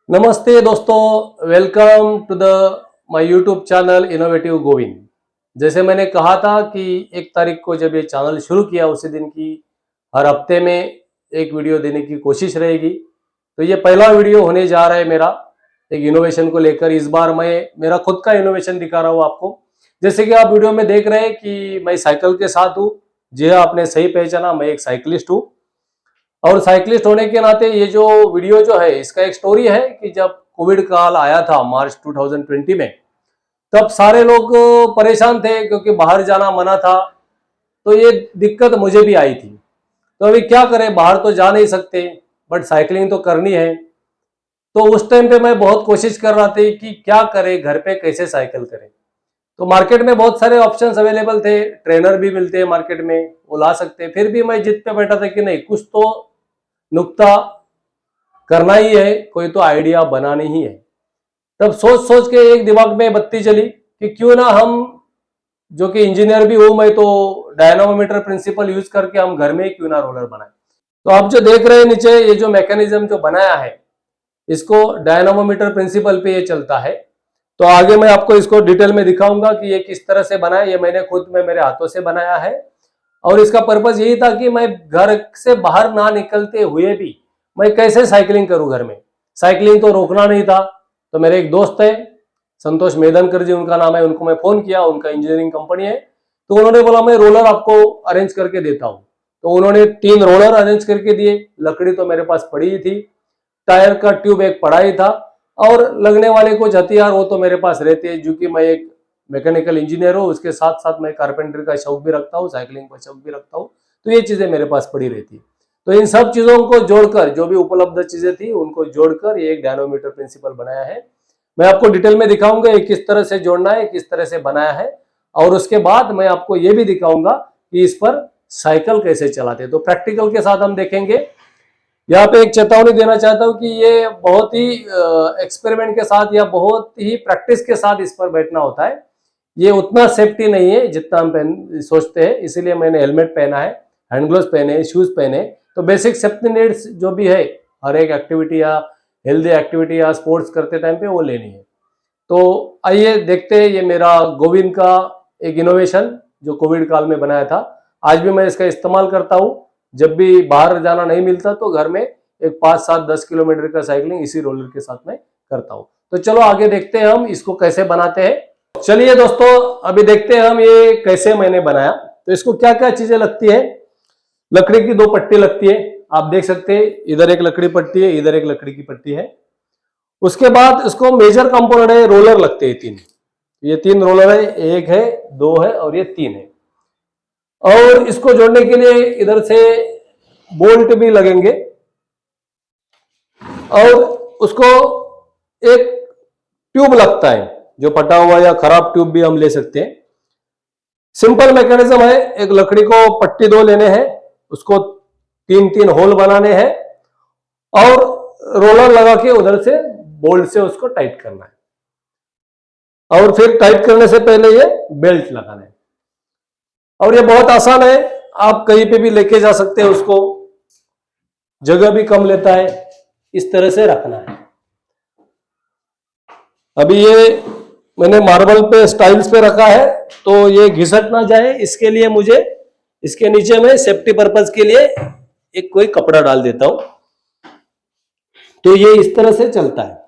नमस्ते दोस्तों, welcome to the my YouTube channel innovative Govind. जैसे मैंने कहा था कि 1 तारीख को जब ये चैनल शुरू किया उसी दिन की हर हफ्ते में एक वीडियो देने की कोशिश रहेगी। तो ये पहला वीडियो होने जा रहा है मेरा एक इनोवेशन को लेकर। इस बार मैं मेरा खुद का इनोवेशन दिखा रहा हूँ आपको। जैसे कि आप वीडियो में देख रहे हैं कि मैं साइकिल के साथ हूँ। जी हाँ, आपने सही पहचाना, मैं एक साइकिलिस्ट हूँ। और साइकिलिस्ट होने के नाते ये जो वीडियो जो है इसका एक स्टोरी है कि जब कोविड काल आया था मार्च 2020 में, तब सारे लोग परेशान थे क्योंकि बाहर जाना मना था। तो ये दिक्कत मुझे भी आई थी। तो अभी क्या करें, बाहर तो जा नहीं सकते, बट साइकिलिंग तो करनी है। तो उस टाइम पे मैं बहुत कोशिश कर रहा था कि क्या करें, घर पे कैसे साइकिल करें। तो मार्केट में बहुत सारे ऑप्शंस अवेलेबल थे, ट्रेनर भी मिलते हैं मार्केट में, वो ला सकते हैं। फिर भी मैं जिद पे बैठा था कि नहीं, कुछ तो नुक्ता करना ही है, कोई तो आइडिया बनानी ही है। तब सोच सोच के एक दिमाग में बत्ती चली कि क्यों ना हम, जो कि इंजीनियर भी हूं मैं, तो डायनामोमीटर प्रिंसिपल यूज करके हम घर में ही क्यों ना रोलर बनाए। तो आप जो देख रहे हैं नीचे, ये जो मैकेनिज्म जो बनाया है, इसको डायनामोमीटर प्रिंसिपल पे ये चलता है। तो आगे मैं आपको इसको डिटेल में दिखाऊंगा कि ये किस तरह से बना है। ये मैंने खुद में मेरे हाथों से बनाया है और इसका पर्पज यही था कि मैं घर से बाहर ना निकलते हुए भी मैं कैसे साइकिलिंग करूं घर में। साइकिलिंग तो रोकना नहीं था। तो मेरे एक दोस्त है, संतोष मेदनकर जी उनका नाम है, उनको मैं फोन किया, उनका इंजीनियरिंग कंपनी है। तो उन्होंने बोला मैं रोलर आपको अरेंज करके देता हूँ। तो उन्होंने 3 रोलर अरेंज करके दिए। लकड़ी तो मेरे पास पड़ी ही थी, टायर का ट्यूब एक पड़ा ही था, और लगने वाले कुछ हथियार वो तो मेरे पास रहते हैं। क्योंकि मैं एक मैकेनिकल इंजीनियर हूँ, उसके साथ साथ मैं कारपेंटर का शौक भी रखता हूँ, साइकिलिंग का शौक भी रखता हूँ। तो ये चीजें मेरे पास पड़ी रहती है। तो इन सब चीजों को जोड़कर, जो भी उपलब्ध चीजें थी उनको जोड़कर ये एक डायनोमीटर प्रिंसिपल बनाया है। मैं आपको डिटेल में दिखाऊंगा ये किस तरह से जोड़ना है, किस तरह से बनाया है। और उसके बाद मैं आपको ये भी दिखाऊंगा कि इस पर साइकिल कैसे चलाते हैं। तो प्रैक्टिकल के साथ हम देखेंगे। यहाँ पे एक चेतावनी देना चाहता हूँ कि ये बहुत ही एक्सपेरिमेंट के साथ या बहुत ही प्रैक्टिस के साथ इस पर बैठना होता है। ये उतना सेफ्टी नहीं है जितना हम सोचते हैं, इसीलिए मैंने हेलमेट पहना है, हैंड ग्लोव्स पहने, शूज पहने। तो बेसिक सेफ्टी नीड्स जो भी है हर एक एक्टिविटी या हेल्दी एक्टिविटी या स्पोर्ट्स करते टाइम पे वो लेनी है। तो आइए देखते हैं ये मेरा गोविंद का एक इनोवेशन जो कोविड काल में बनाया था। आज भी मैं इसका इस्तेमाल करता हूँ। जब भी बाहर जाना नहीं मिलता तो घर में एक 5-7-10 किलोमीटर का साइकिलिंग इसी रोलर के साथ में करता हूँ। तो चलो आगे देखते हैं हम इसको कैसे बनाते हैं। चलिए दोस्तों, अभी देखते हैं हम ये कैसे मैंने बनाया। तो इसको क्या क्या चीजें लगती है। लकड़ी की 2 पट्टी लगती है, आप देख सकते हैं, इधर एक लकड़ी पट्टी है, इधर एक लकड़ी की पट्टी है। उसके बाद इसको मेजर कंपोनेंट है, रोलर लगते हैं 3। ये 3 रोलर है, 1 है, 2 है और ये 3 है। और इसको जोड़ने के लिए इधर से बोल्ट भी लगेंगे और उसको एक ट्यूब लगता है, जो फटा हुआ या खराब ट्यूब भी हम ले सकते हैं। सिंपल मैकेनिज्म है, एक लकड़ी को पट्टी 2 लेने हैं, उसको 3-3 होल बनाने हैं और रोलर लगा के उधर से बोल्ट से उसको टाइट करना है। और फिर टाइट करने से पहले ये बेल्ट लगाना है। और ये बहुत आसान है, आप कहीं पे भी लेके जा सकते हैं उसको, जगह भी कम लेता है। इस तरह से रखना है। अभी ये मैंने मार्बल पे स्टाइल्स पे रखा है, तो ये घिसट ना जाए इसके लिए मुझे इसके नीचे में सेफ्टी पर्पज के लिए एक कोई कपड़ा डाल देता हूं। तो ये इस तरह से चलता है।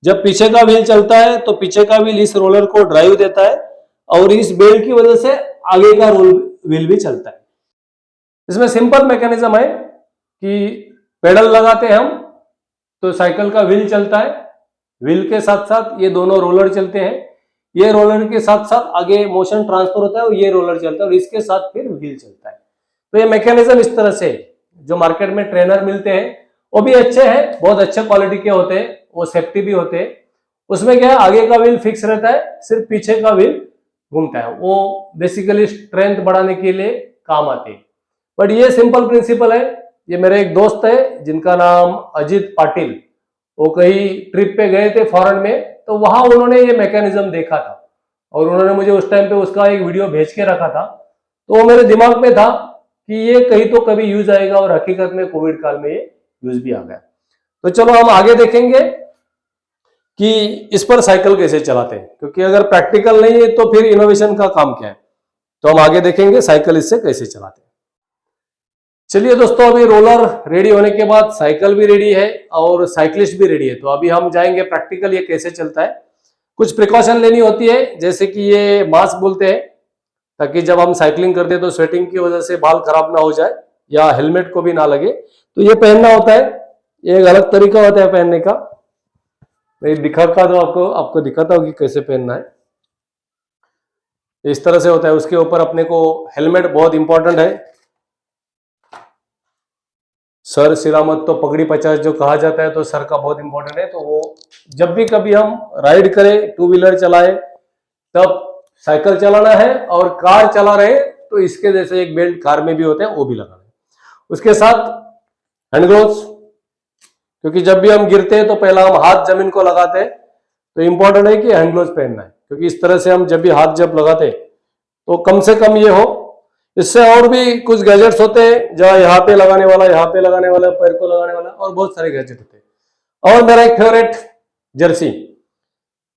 जब पीछे का व्हील चलता है तो पीछे का व्हील इस रोलर को ड्राइव देता है और इस बेल्ट की वजह से आगे का व्हील भी चलता है। इसमें सिंपल मैकेनिज्म है कि पेडल लगाते हैं हम तो साइकिल का व्हील चलता है, व्हील के साथ साथ ये दोनों रोलर चलते हैं, ये रोलर के साथ साथ आगे मोशन ट्रांसफर होता है और ये रोलर चलता है और इसके साथ फिर व्हील चलता है। तो ये मैकेनिज्म इस तरह से, जो मार्केट में ट्रेनर मिलते हैं वो भी अच्छे हैं, बहुत अच्छे क्वालिटी के होते हैं, वो सेफ्टी भी होते हैं। उसमें क्या है, आगे का व्हील फिक्स रहता है, सिर्फ पीछे का व्हील घूमता है। वो बेसिकली स्ट्रेंथ बढ़ाने के लिए काम आते हैं। बट ये सिंपल प्रिंसिपल है। ये मेरे एक दोस्त है जिनका नाम अजित पाटिल, वो कहीं ट्रिप पे गए थे फॉरेन में, तो वहां उन्होंने ये मैकेनिज्म देखा था और उन्होंने मुझे उस टाइम पे उसका एक वीडियो भेज के रखा था। तो वो मेरे दिमाग में था कि ये कहीं तो कभी यूज आएगा और हकीकत में कोविड काल में ये यूज भी आ गया। तो चलो हम आगे देखेंगे कि इस पर साइकिल कैसे चलाते हैं, क्योंकि अगर प्रैक्टिकल नहीं है तो फिर इनोवेशन का काम क्या है। तो हम आगे देखेंगे साइकिल इससे कैसे चलाते हैं। चलिए दोस्तों, अभी रोलर रेडी होने के बाद साइकिल भी रेडी है और साइक्लिस्ट भी रेडी है। तो अभी हम जाएंगे प्रैक्टिकल ये कैसे चलता है। कुछ प्रिकॉशन लेनी होती है, जैसे कि ये मास्क बोलते हैं, ताकि जब हम साइकिलिंग करते हैं तो स्वेटिंग की वजह से बाल खराब ना हो जाए या हेलमेट को भी ना लगे, तो ये पहनना होता है। ये एक अलग तरीका होता है पहनने का। मैं दिखाता तो आपको दिखाता हूँ कि कैसे पहनना है। इस तरह से होता है। उसके ऊपर अपने को हेलमेट बहुत इंपॉर्टेंट है। सर सिरामत तो पगड़ी 50 जो कहा जाता है, तो सर का बहुत इंपॉर्टेंट है। तो वो जब भी कभी हम राइड करें, टू व्हीलर चलाए, तब साइकिल चलाना है, और कार चला रहे तो इसके जैसे एक बेल्ट कार में भी होता है, वो भी लगाना है। उसके साथ हैंड ग्लोव्स, क्योंकि जब भी हम गिरते हैं तो पहला हम हाथ जमीन को लगाते हैं, तो इंपॉर्टेंट है कि हैंड ग्लोव्स पहनना है, क्योंकि इस तरह से हम जब भी हाथ जब लगाते हैं तो कम से कम ये हो। इससे और भी कुछ गैजेट्स होते हैं, जहाँ यहाँ पे लगाने वाला, यहाँ पे लगाने वाला, पैर को लगाने वाला, और बहुत सारे गैजेट होते हैं। और मेरा एक फेवरेट जर्सी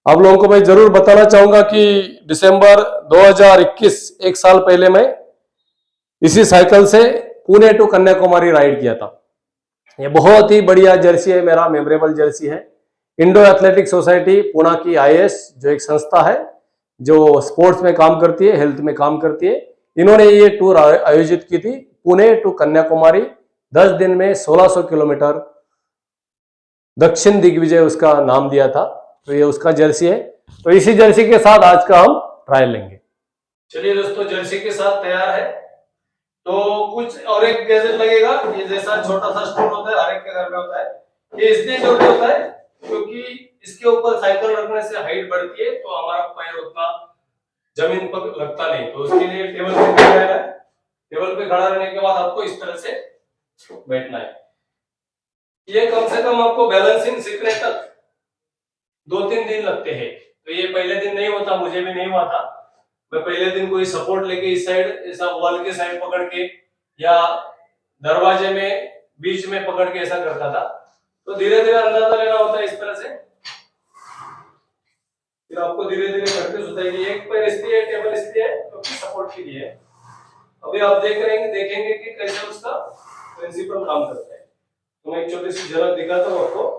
आप लोगों को मैं जरूर बताना चाहूंगा कि दिसंबर 2021, एक साल पहले मैं इसी साइकिल से पुणे टू कन्याकुमारी राइड किया था। ये बहुत ही बढ़िया जर्सी है, मेरा मेमोरेबल जर्सी है। इंडो एथलेटिक सोसाइटी पुणे की आईएएस जो एक संस्था है जो स्पोर्ट्स में काम करती है, हेल्थ में काम करती है, इन्होंने ये टूर आयोजित की थी, पुणे टू कन्याकुमारी। 10 दिन में 1600 किलोमीटर, दक्षिण दिग्विजय उसका नाम दिया था। तो ये उसका जर्सी है। तो इसी जर्सी के साथ आज का हम ट्रायल लेंगे। चलिए दोस्तों, जर्सी के साथ तैयार है। तो कुछ और एक गैजेट लगेगा, ये जैसा छोटा सा स्टूल होता है, हर एक के घर में होता है। ये इसलिए जरूरी होता है क्योंकि इसके ऊपर साइकिल रखने से हाइट बढ़ती है, तो हमारा पैर उतना जमीन पर लगता नहीं। तो उसके लिए टेबल पे खड़ा रहना है। टेबल पे खड़ा रहने के बाद आपको इस तरह से बैठना है। ये कम से कम आपको बैलेंसिंग सीखने तक 2-3 दिन लगते हैं। तो ये पहले दिन नहीं होता, मुझे भी नहीं हुआ था। मैं पहले दिन कोई सपोर्ट लेके इस साइड, ऐसा वॉल के साइड पकड़ के, या दरवाजे में बीच में पकड़ के ऐसा करता था। तो धीरे धीरे अंदाजा लेना होता है इस तरह से। फिर आपको धीरे धीरे प्रैक्टिस होता है कि एक पैर इसलिए, टेबल इसलिए है क्योंकि सपोर्ट के लिए है। अभी आप देखेंगे कि कैसे उसका प्रिंसिपल काम करता है। तो मैं एक छोटी सी झलक दिखाता हूँ आपको।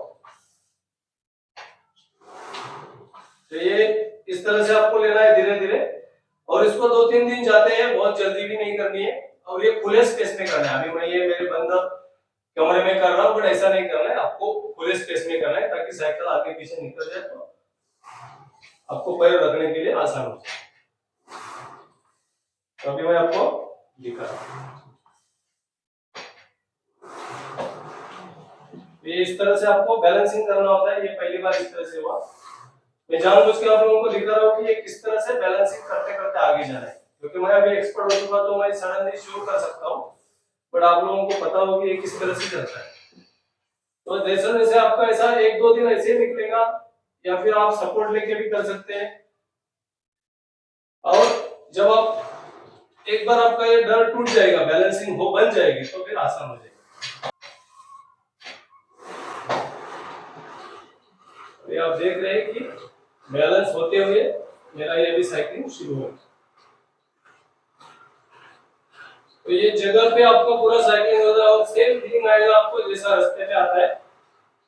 तो ये इस तरह से आपको लेना है धीरे धीरे, और इसको 2-3 दिन जाते हैं, बहुत जल्दी भी नहीं करनी है। और ये खुले स्पेस में करना है। अभी मैं ये मेरे बंद कमरे में कर रहा हूँ, बट ऐसा नहीं करना है, आपको खुले स्पेस में करना है, ताकि साइकिल आगे पीछे निकल जाए तो आपको पैर रखने के लिए आसान हो जाए। तो अभी मैं आपको दिखा रहा हूँ। ये इस तरह से आपको बैलेंसिंग करना होता है। ये पहली बार इस तरह से हुआ। मैं जानबूझ के आप लोगों को दिखा रहा हूँ कि ये किस तरह से बैलेंसिंग करते करते आगे जाना है, क्योंकि मैं अभी एक्सपर्ट हो चुका तो मैं सडनली शुरू कर सकता हूँ, बट आप लोगों को पता हो कि ये किस तरह से चलता है। तो जैसे जैसे आपका ऐसा 1-2 दिन ऐसे निकलेगा, या फिर आप सपोर्ट लेके भी कर सकते हैं। और जब आप एक बार आपका ये डर टूट जाएगा, बैलेंसिंग हो बन जाएगी, तो फिर आसान हो जाएगा। ये आप देख रहे हैं कि बैलेंस होते हुए मेरा ये भी साइकिलिंग शुरू हो। तो ये जगह पे आपको पूरा साइकिलिंग होता है, और सेम फीलिंग आएगा आपको जैसा रास्ते पे आता है,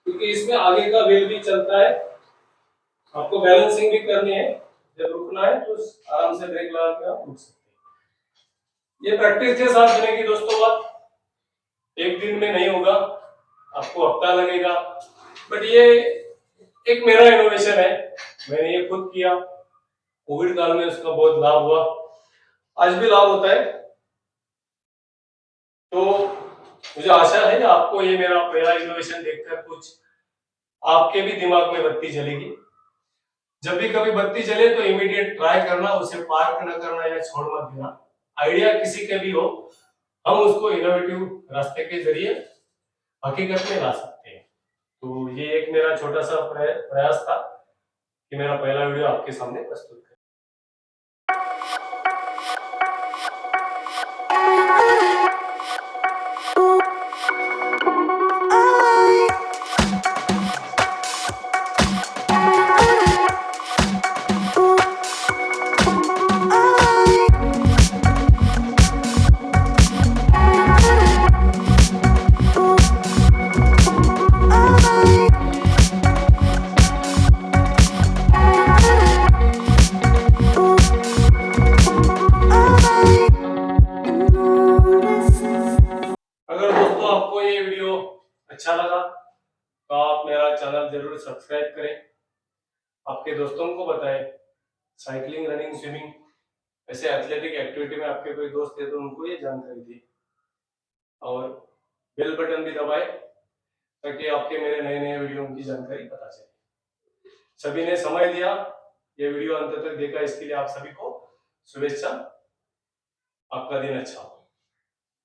क्योंकि इसमें आगे का व्हील भी चलता है। आपको बैलेंसिंग भी करनी है। जब रुकना है तो आराम से ब्रेक लगा के आप रुक सकते हैं। ये प्रैक्टिस के साथ बनेगी दोस्तों बात, एक दिन में नहीं होगा, आपको हफ्ता लगेगा। बट ये एक मेरा इनोवेशन है, मैंने ये खुद किया। कोविड काल में उसका बहुत लाभ हुआ, आज भी लाभ होता है। तो मुझे आशा है कि आपको ये मेरा पहला इनोवेशन देखकर कुछ आपके भी दिमाग में बत्ती जलेगी। जब भी कभी बत्ती जले तो इमीडिएट ट्राई करना, उसे पार्क न करना या छोड़ मत देना। आइडिया किसी के भी हो, हम उसको इनोवेटिव रास्ते के जरिए हकीकत में ला सकते हैं। तो ये एक मेरा छोटा सा प्रयास था कि मेरा पहला वीडियो आपके सामने प्रस्तुत करें। आपको ये वीडियो अच्छा लगा तो आप मेरा चैनल जरूर सब्सक्राइब करें, आपके दोस्तों को बताएं। साइकिलिंग, रनिंग, स्विमिंग ऐसे एथलेटिक एक्टिविटी में आपके कोई दोस्त है तो उनको ये जानकारी दी, और बेल बटन भी दबाएं ताकि आपके मेरे नए नए वीडियो की जानकारी पता चले। सभी ने समय दिया, ये वीडियो अंत तक देखा, इसके लिए आप सभी को शुभेच्छा। आपका दिन अच्छा हो।